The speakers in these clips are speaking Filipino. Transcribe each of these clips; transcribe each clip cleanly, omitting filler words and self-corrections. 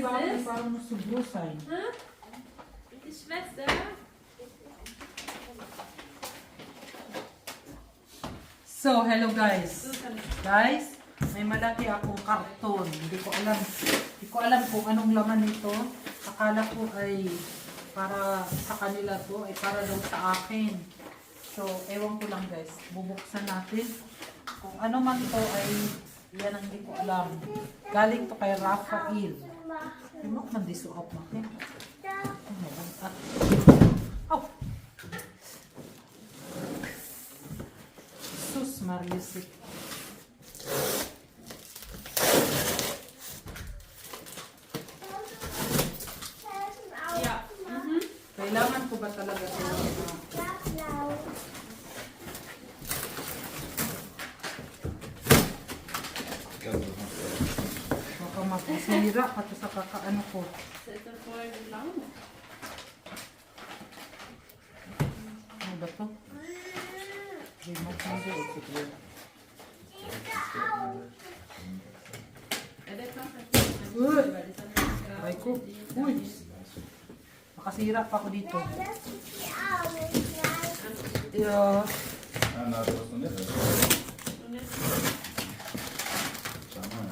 bakit parang nasubrusan? Huh? Die Schwester? So, hello guys. Guys, may malaki akong karton. Hindi ko alam kung anong laman nito. Akala ko ay para sa kanila to, ay para daw sa akin. So, ewan ko lang guys. Bubuksan natin. Kung ano man to ay yan ang hindi ko alam. Galing to kay Rafael. Yung man disuot natin. Oh! Sus Mariusik. Ja. Kailangan ko ba talaga ito? Baka mapasira pati sa kakaano ko. Das ist voll blau. Ano ba ito? Remote na ito. Ja, der kommt halt Uy! weil das hat nicht Ay ko. Uy! Makasira pa ako dito. Yeah. Na, du hast noch nicht. Und jetzt Schau mal.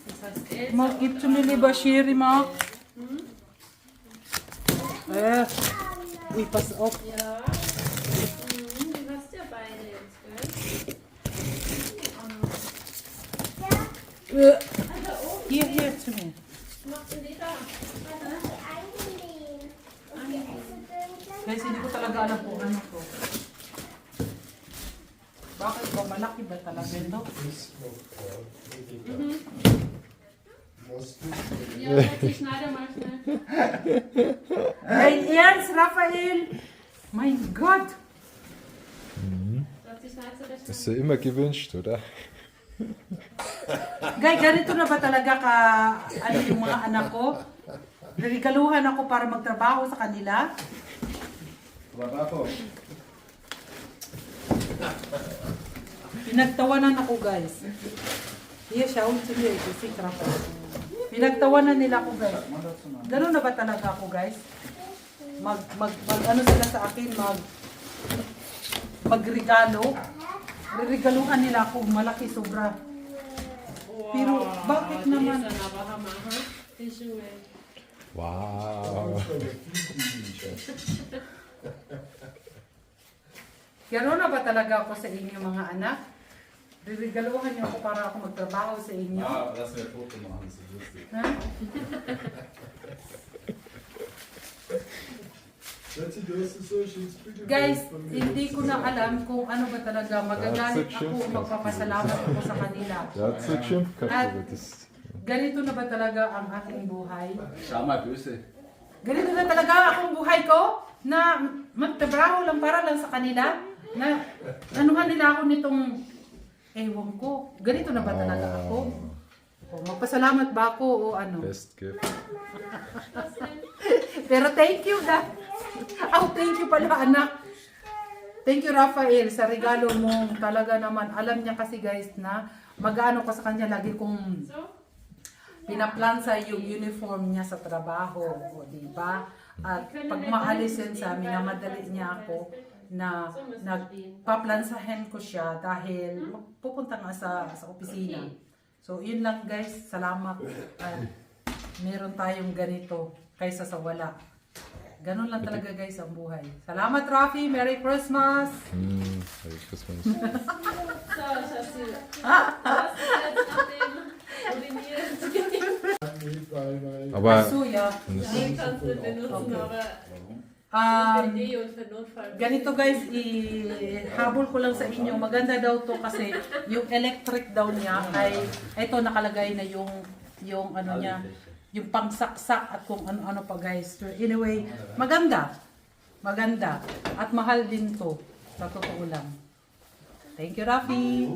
das heißt Elsa. Mark, gib zu mir lieber Schere, Mark. Uy, pass auf. Ja. Du hast ja beide jetzt, gell? Alter, oh, Hier, zu mir. was macht denn die da? Guys, hindi ko talaga alam kung ano to. Bakit ba? Malaki ba talaga ito? Ja, setz die Schneider mal schnell. Dein Ernst, Raphael? Mein Gott! Setz die Schneider der Das ist ja immer gewünscht, oder? Guys, ganito na ba talaga ka, ano yung mga anak ko? Narigaluhan ako para magtrabaho sa kanila. Bravo. Pinagtawanan ako, guys. Iya, shout to you. Si Raphael. Pinagtawanan nila ako, guys. Ganun na ba talaga ako, guys? Ano sila sa akin, magregalo. Regaluhan nila ako, malaki sobra. Pero bakit die naman? ist dann aber Hammer, ha? Die Schuhe. Wow. Gano'n na ba talaga ako sa inyo mga anak? Regaluhan niyo ako para ako magtrabaho sa inyo? Ja, lass mir ein Foto machen, das ist lustig. Ha? Guys, hindi ko na alam kung ano ba talaga. Magagalit ako, magpapasalamat ako sa kanila. Der hat so geschimpft gehabt, aber das. Ganito na ba talaga ang aking buhay? Schau mal böse. Ganito na talaga akong buhay ko? Na magtrabaho lang para lang sa kanila? Na anuhan nila ako nitong ewan ko. Ganito na ba talaga ako? O, magpasalamat ba ako o ano? Best gift. Pero thank you na. Oh, thank you pala anak. Thank you Rafael sa regalo mo. Talaga naman. Alam niya kasi guys na mag-ano ko sa kanya lagi kong So? pinaplansa yung uniform niya sa trabaho. O, diba? At pag maalis yan sa amin, namadali niya ako na nagpaplansahin ko siya dahil pupunta nga sa opisina. So, yun lang guys. Salamat. At meron tayong ganito kaysa sa wala. Ganun lang talaga guys ang buhay. Salamat Rafi! Merry Christmas! Merry Christmas. So, Schatzi. Was ist jetzt nach dem Urinieren? Aber So, ja. Den kannst du benutzen, aber Um, Idee und für Notfall. ganito guys, ihabol ko lang sa inyo. Maganda daw to kasi yung electric daw niya ay ito nakalagay na yung ano niya, yung pangsaksak at kung ano-ano pa guys. So, anyway, maganda. Maganda. At mahal din to. Sa totoo lang. Thank you, Rafi.